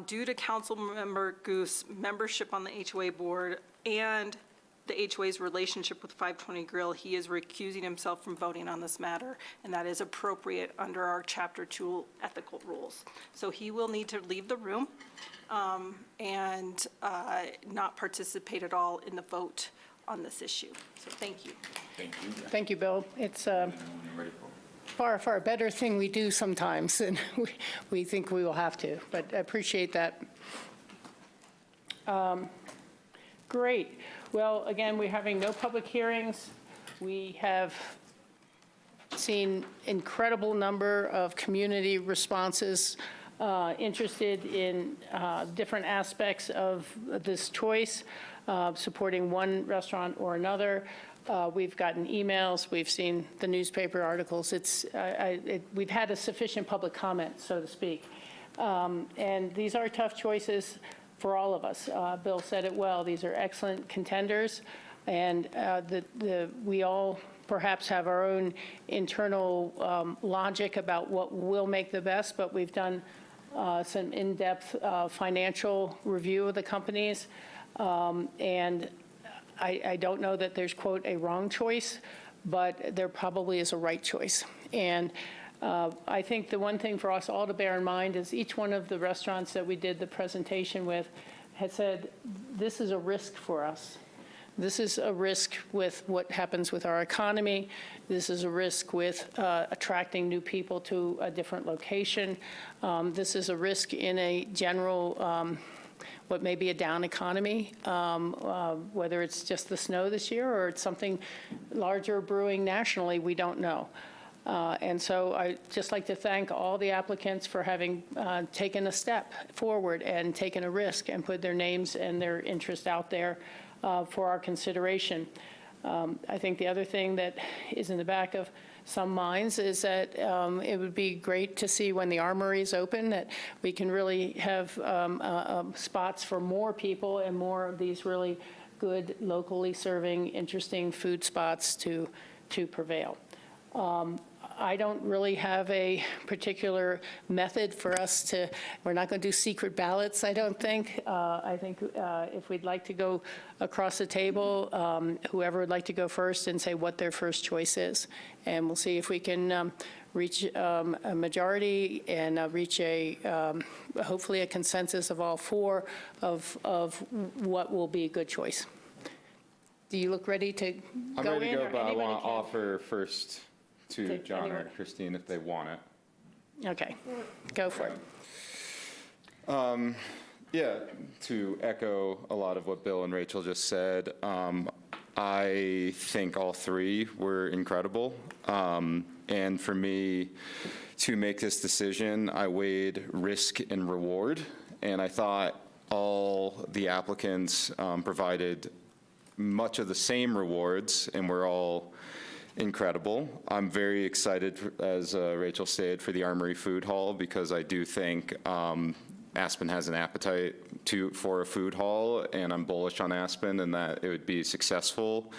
Due to Councilmember Guth's membership on the HOA board and the HOA's relationship with 520 Grill, he is recusing himself from voting on this matter, and that is appropriate under our Chapter 2 ethical rules. So he will need to leave the room and not participate at all in the vote on this issue. So thank you. Thank you, Bill. It's far, far better thing we do sometimes than we think we will have to, but I appreciate that. Great. Well, again, we're having no public hearings. We have seen incredible number of community responses interested in different aspects of this choice, supporting one restaurant or another. We've gotten emails, we've seen the newspaper articles. We've had a sufficient public comment, so to speak. And these are tough choices for all of us. Bill said it well. These are excellent contenders, and we all perhaps have our own internal logic about what will make the best, but we've done some in-depth financial review of the companies, and I don't know that there's, quote, a wrong choice, but there probably is a right choice. And I think the one thing for us all to bear in mind is each one of the restaurants that we did the presentation with had said, this is a risk for us. This is a risk with what happens with our economy. This is a risk with attracting new people to a different location. This is a risk in a general, what may be a down economy, whether it's just the snow this year or it's something larger brewing nationally, we don't know. And so I'd just like to thank all the applicants for having taken a step forward and taken a risk and put their names and their interest out there for our consideration. I think the other thing that is in the back of some minds is that it would be great to see when the Armory is open that we can really have spots for more people and more of these really good locally serving interesting food spots to prevail. I don't really have a particular method for us to, we're not going to do secret ballots, I don't think. I think if we'd like to go across the table, whoever would like to go first and say what their first choice is. And we'll see if we can reach a majority and reach hopefully a consensus of all four of what will be a good choice. Do you look ready to go in? I'm ready to go, or but I anybody want to can? offer first to John anyone. or Christine if they want it. Okay, go for it. Yeah, to echo a lot of what Bill and Rachel just said, I think all three were incredible. And for me to make this decision, I weighed risk and reward. And I thought all the applicants provided much of the same rewards and were all incredible. I'm very excited, as Rachel said, for the Armory Food Hall because I do think Aspen has an appetite for a food hall, and I'm bullish on Aspen and that it would be successful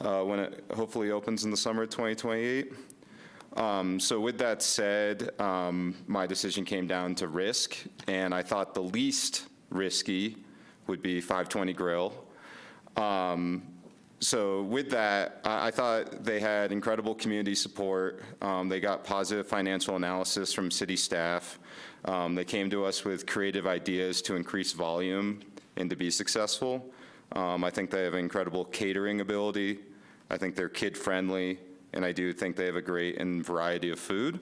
when it hopefully opens in the summer of 2028. So with that said, my decision came down to risk, and I thought the least risky would be 520 Grill. So with that, I thought they had incredible community support. They got positive financial analysis from city staff. They came to us with creative ideas to increase volume and to be successful. I think they have incredible catering ability. I think they're kid-friendly, and I do think they have a great variety of food.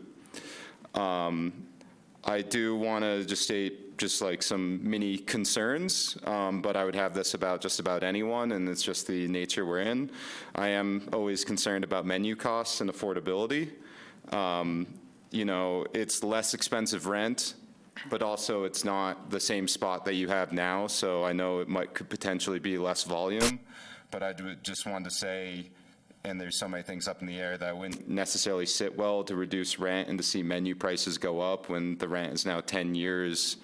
I do want to just state just like some mini concerns, but I would have this about just about anyone, and it's just the nature we're in. I am always concerned about menu costs and affordability. You know, it's less expensive rent, but also it's not the same spot that you have now, so I know it could potentially be less volume, but I just wanted to say, and there's so many things up in the air that wouldn't necessarily sit well to reduce rent and to see menu prices go up when the rent is now 10 years.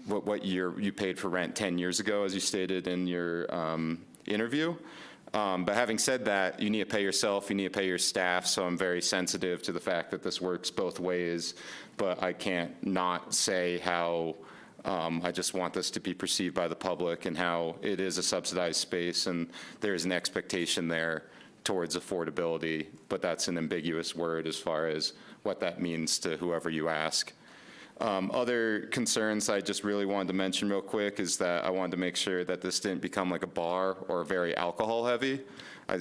What year you paid for rent 10 years ago, as you stated in your interview. But having said that, you need to pay yourself, you need to pay your staff, so I'm very sensitive to the fact that this works both ways, but I can't not say how I just want this to be perceived by the public and how it is a subsidized space and there's an expectation there towards affordability, but that's an ambiguous word as far as what that means to whoever you ask. Other concerns I just really wanted to mention real quick is that I wanted to make sure that this didn't become like a bar or very alcohol heavy.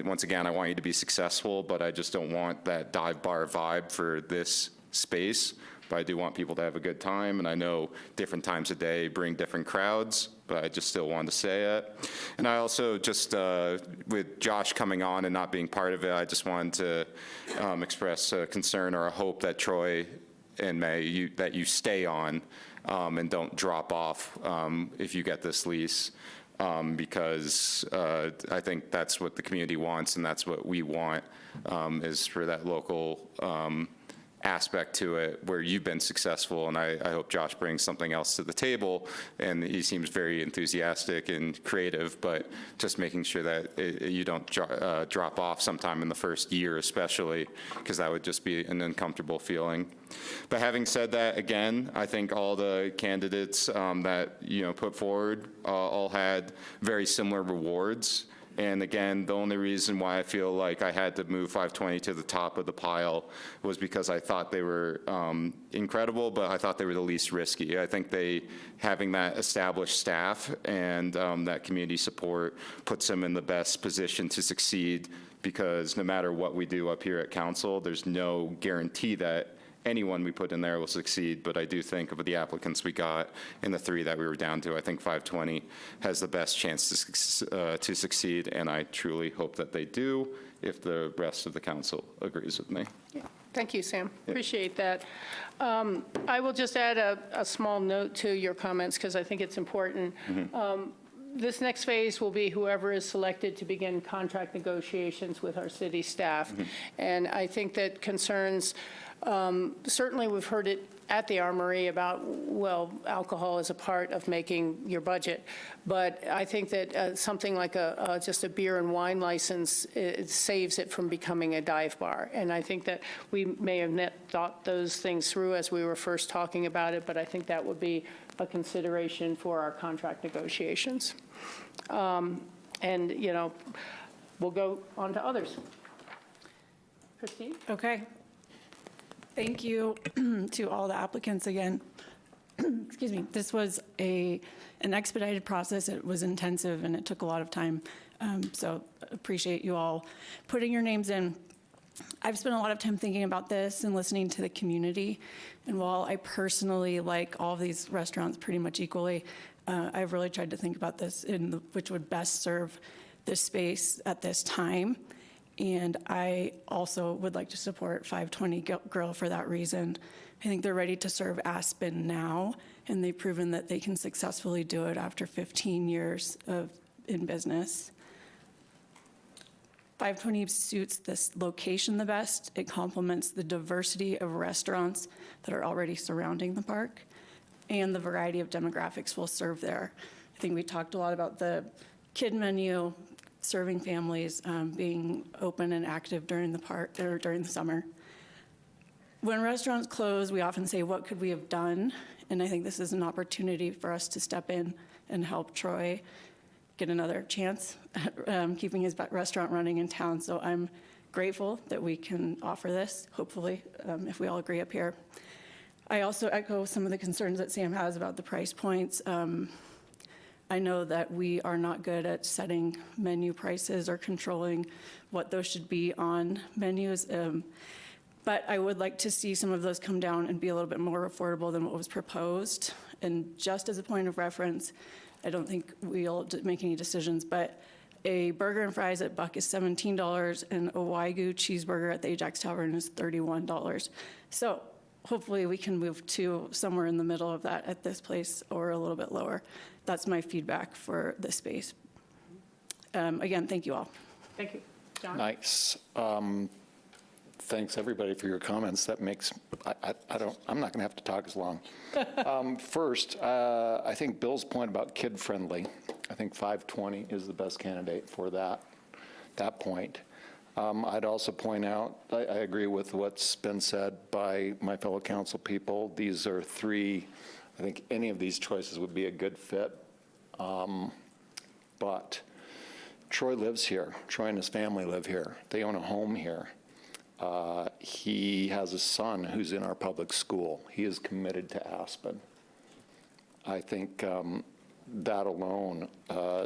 Once again, I want you to be successful, but I just don't want that dive bar vibe for this space. But I do want people to have a good time, and I know different times of day bring different crowds, but I just still wanted to say it. And I also just, with Josh coming on and not being part of it, I just wanted to express a concern or a hope that Troy and May, that you stay on and don't drop off if you get this lease, because I think that's what the community wants and that's what we want, is for that local aspect to it where you've been successful, and I hope Josh brings something else to the table, and he seems very enthusiastic and creative, but just making sure that you don't drop off sometime in the first year especially, because that would just be an uncomfortable feeling. But having said that, again, I think all the candidates that put forward all had very similar rewards. And again, the only reason why I feel like I had to move 520 to the top of the pile was because I thought they were incredible, but I thought they were the least risky. I think having that established staff and that community support puts them in the best position to succeed, because no matter what we do up here at council, there's no guarantee that anyone we put in there will succeed, but I do think of the applicants we got and the 3 that we were down to, I think 520 has the best chance to succeed, and I truly hope that they do if the rest of the council agrees with me. Yeah. Thank you, Sam. Appreciate that. I will just add a small note to your comments because I think it's important. This next phase will be whoever is selected to begin contract negotiations with our city staff. And I think that concerns, certainly we've heard it at the Armory about, well, alcohol is a part of making your budget. But I think that something like just a beer and wine license, it saves it from becoming a dive bar. And I think that we may have not thought those things through as we were first talking about it, but I think that would be a consideration for our contract negotiations. And, we'll go on to others. Christine? Okay. Thank you to all the applicants again. Excuse me. This was an expedited process. It was intensive and it took a lot of time. So appreciate you all putting your names in. I've spent a lot of time thinking about this and listening to the community. And while I personally like all of these restaurants pretty much equally, I've really tried to think about this in which would best serve this space at this time. And I also would like to support 520 Grill for that reason. I think they're ready to serve Aspen now, and they've proven that they can successfully do it after 15 years in business. 520 suits this location the best. It complements the diversity of restaurants that are already surrounding the park and the variety of demographics we'll serve there. I think we talked a lot about the kid menu, serving families, being open and active during the park or during the summer. When restaurants close, we often say, what could we have done? And I think this is an opportunity for us to step in and help Troy get another chance at keeping his restaurant running in town. So I'm grateful that we can offer this, hopefully, if we all agree up here. I also echo some of the concerns that Sam has about the price points. I know that we are not good at setting menu prices or controlling what those should be on menus. But I would like to see some of those come down and be a little bit more affordable than what was proposed. And just as a point of reference, I don't think we'll make any decisions, but a burger and fries at Buck is $17 and a Wagyu cheeseburger at the Ajax Tavern is $31. So hopefully we can move to somewhere in the middle of that at this place or a little bit lower. That's my feedback for this space. Again, thank you all. Thank you. John? Nice. Thanks, everybody, for your comments. That makes, I'm not going to have to talk as long. First, I think Bill's point about kid-friendly, I think 520 is the best candidate for that. that point. I'd also point out, I agree with what's been said by my fellow council people. These are three, I think any of these choices would be a good fit. But Troy lives here. Troy and his family live here. They own a home here. He has a son who's in our public school. He is committed to Aspen. I think that alone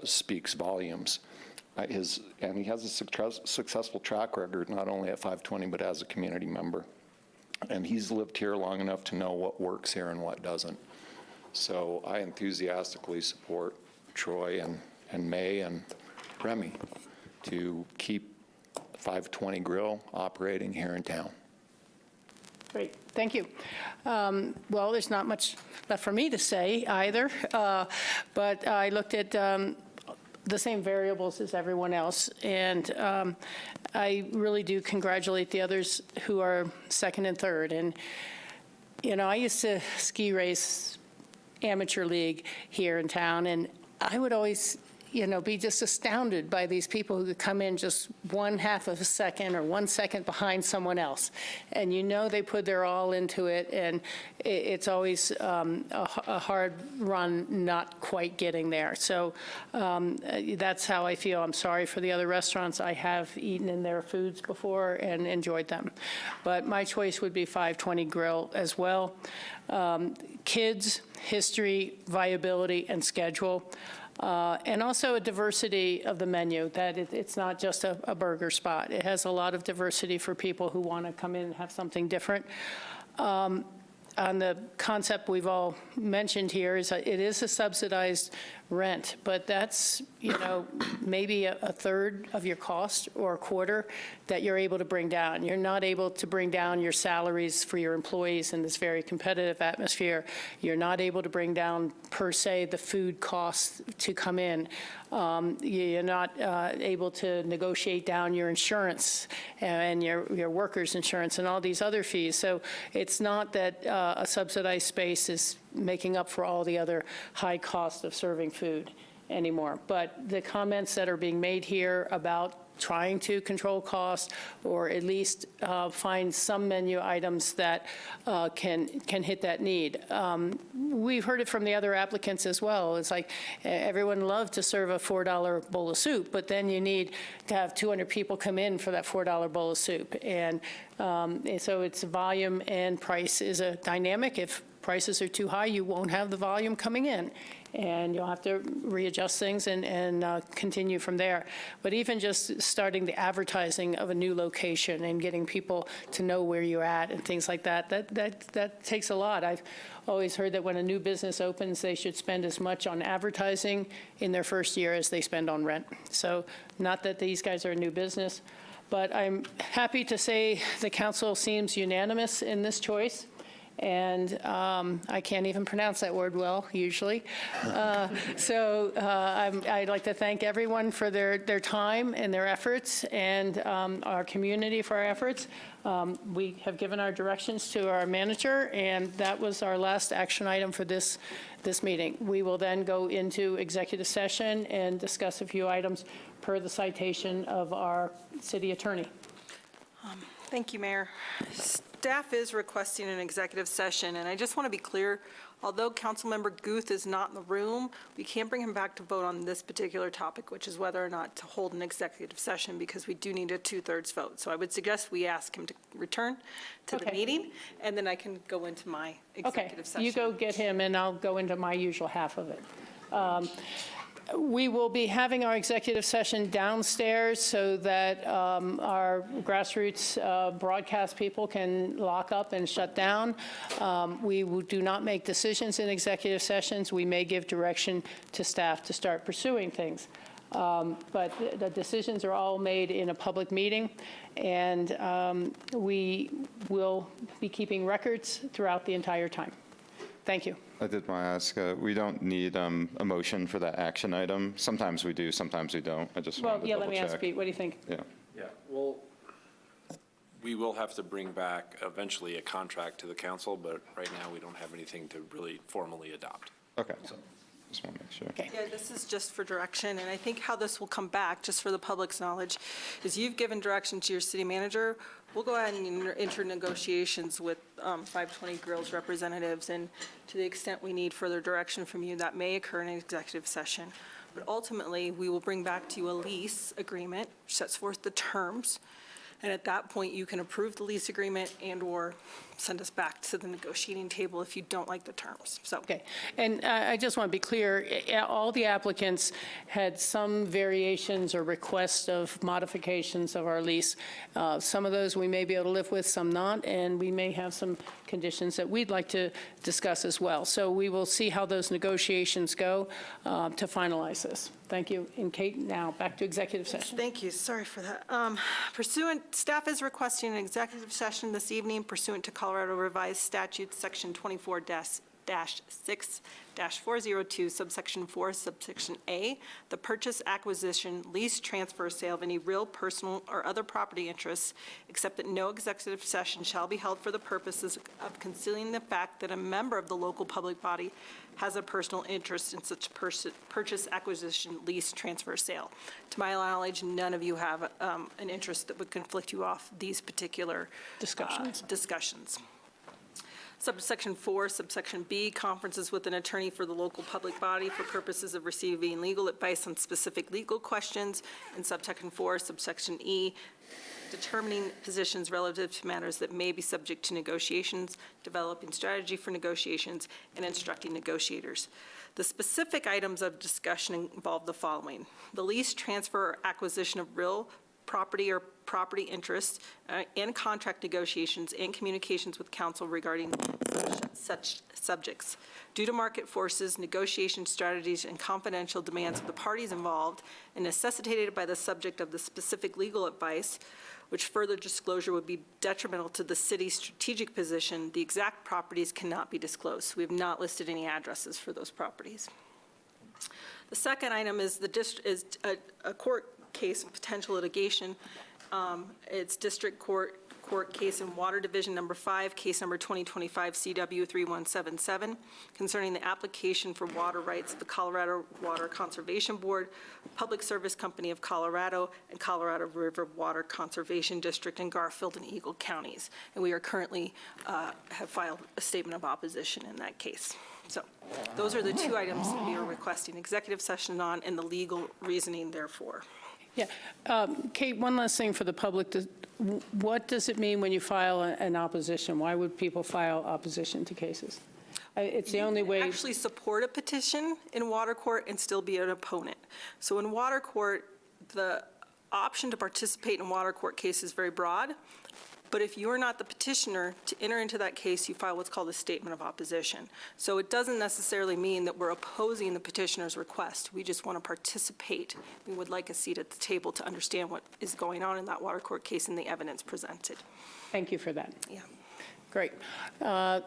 speaks volumes. And he has a successful track record, not only at 520, but as a community member. And he's lived here long enough to know what works here and what doesn't. So I enthusiastically support Troy and May and Remy to keep 520 Grill operating here in town. Great, thank you. Well, there's not much left for me to say either, but I looked at the same variables as everyone else, and I really do congratulate the others who are second and third. And, you know, I used to ski race amateur league here in town, and I would always, you know, be just astounded by these people who could come in just 1/2 of a second or 1 second behind someone else. And you know they put their all into it, and it's always a hard run not quite getting there. So that's how I feel. I'm sorry for the other restaurants. I have eaten in their foods before and enjoyed them. But my choice would be 520 Grill as well. Kids, history, viability, and schedule. And also a diversity of the menu, that it's not just a burger spot. It has a lot of diversity for people who want to come in and have something different. On the concept we've all mentioned here is that it is a subsidized rent, but that's, you know, maybe a third of your cost or a quarter that you're able to bring down. You're not able to bring down your salaries for your employees in this very competitive atmosphere. You're not able to bring down, per se, the food costs to come in. You're not able to negotiate down your insurance and your workers' insurance and all these other fees. So it's not that a subsidized space is making up for all the other high cost of serving food anymore. But the comments that are being made here about trying to control costs, or at least find some menu items that can hit that need. We've heard it from the other applicants as well. It's like everyone loved to serve a $4 bowl of soup, but then you need to have 200 people come in for that $4 bowl of soup. And so it's volume and price is a dynamic. If prices are too high, you won't have the volume coming in, and you'll have to readjust things and continue from there. But even just starting the advertising of a new location and getting people to know where you're at and things like that, that takes a lot. I've always heard that when a new business opens, they should spend as much on advertising in their first year as they spend on rent. So not that these guys are a new business, but I'm happy to say the council seems unanimous in this choice. And I can't even pronounce that word well, usually. So I'd like to thank everyone for their time and their efforts, and our community for our efforts. We have given our directions to our manager, and that was our last action item for this meeting. We will then go into executive session and discuss a few items per the citation of our city attorney. Thank you, Mayor. Staff is requesting an executive session, and I just want to be clear, although Councilmember Guth is not in the room, we can't bring him back to vote on this particular topic, which is whether or not to hold an executive session, because we do need a 2/3 vote. So I would suggest we ask him to return to the meeting, and then I can go into my executive session. Okay, you go get him, and I'll go into my usual half of it. We will be having our executive session downstairs so that our grassroots broadcast people can lock up and shut down. We do not make decisions in executive sessions. We may give direction to staff to start pursuing things. But the decisions are all made in a public meeting, and we will be keeping records throughout the entire time. Thank you. I did want to ask, we don't need a motion for that action item. Sometimes we do, sometimes we don't. I just wanted to double check. Well, yeah, let me ask Pete, what do you think? Yeah. Yeah, well, we will have to bring back eventually a contract to the council, but right now we don't have anything to really formally adopt. Okay. Just want to make sure. Okay. Yeah, this is just for direction, and I think how this will come back, just for the public's knowledge, is you've given direction to your city manager. We'll go ahead and enter negotiations with 520 Grills representatives, and to the extent we need further direction from you, that may occur in an executive session. But ultimately, we will bring back to you a lease agreement, which sets forth the terms, and at that point, you can approve the lease agreement and/or send us back to the negotiating table if you don't like the terms. So. Okay, and I just want to be clear, all the applicants had some variations or requests of modifications of our lease. Some of those we may be able to live with, some not, and we may have some conditions that we'd like to discuss as well. So we will see how those negotiations go to finalize this. Thank you. And Kate, now back to executive session. Thank you, sorry for that. Staff is requesting an executive session this evening pursuant to Colorado Revised Statutes, Section 24-6-402, subsection 4, subsection A, the purchase, acquisition, lease, transfer, sale of any real, personal, or other property interests, except that no executive session shall be held for the purposes of concealing the fact that a member of the local public body has a personal interest in such purchase, acquisition, lease, transfer, sale. To my knowledge, none of you have an interest that would conflict you off these particular discussions. Subsection 4, subsection B, conferences with an attorney for the local public body for purposes of receiving legal advice on specific legal questions. And subsection 4, subsection E, determining positions relative to matters that may be subject to negotiations, developing strategy for negotiations, and instructing negotiators. The specific items of discussion involve the following: the lease, transfer, or acquisition of real property or property interests, and contract negotiations and communications with counsel regarding such subjects. Due to market forces, negotiation strategies, and confidential demands of the parties involved, and necessitated by the subject of the specific legal advice, which further disclosure would be detrimental to the city's strategic position, the exact properties cannot be disclosed. We have not listed any addresses for those properties. The second item is a court case and potential litigation. It's district court case in Water Division Number 5, case number 2025 CW 3177, concerning the application for water rights of the Colorado Water Conservation Board, Public Service Company of Colorado, and Colorado River Water Conservation District in Garfield and Eagle counties. And we are currently have filed a statement of opposition in that case. So those are the two items that we are requesting executive session on, and the legal reasoning therefore. Yeah. Kate, one last thing for the public. What does it mean when you file an opposition? Why would people file opposition to cases? It's the only way. You can actually support a petition in water court and still be an opponent. So in water court, the option to participate in water court case is very broad. But if you're not the petitioner, to enter into that case, you file what's called a statement of opposition. So it doesn't necessarily mean that we're opposing the petitioner's request. We just want to participate. We would like a seat at the table to understand what is going on in that water court case and the evidence presented. Thank you for that. Yeah. Great. I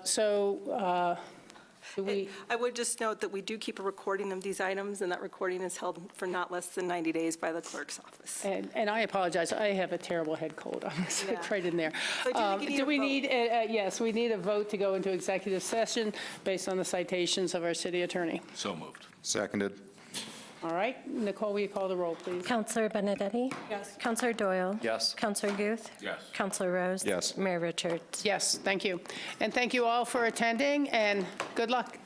would just note that we do keep a recording of these items, and that recording is held for not less than 90 days by the clerk's office. And I apologize, I have a terrible head cold. I'm right in there. But Do we need, yes, we need a vote to go into executive session based on the citations of our city attorney. So moved. Seconded. All right, Nicole, will you call the roll, please? Counselor Benedetti? Yes. Counselor Doyle? Yes. Counselor Guth? Yes. Counselor Rose? Yes. Mayor Richards? Yes, thank you. And thank you all for attending, and good luck.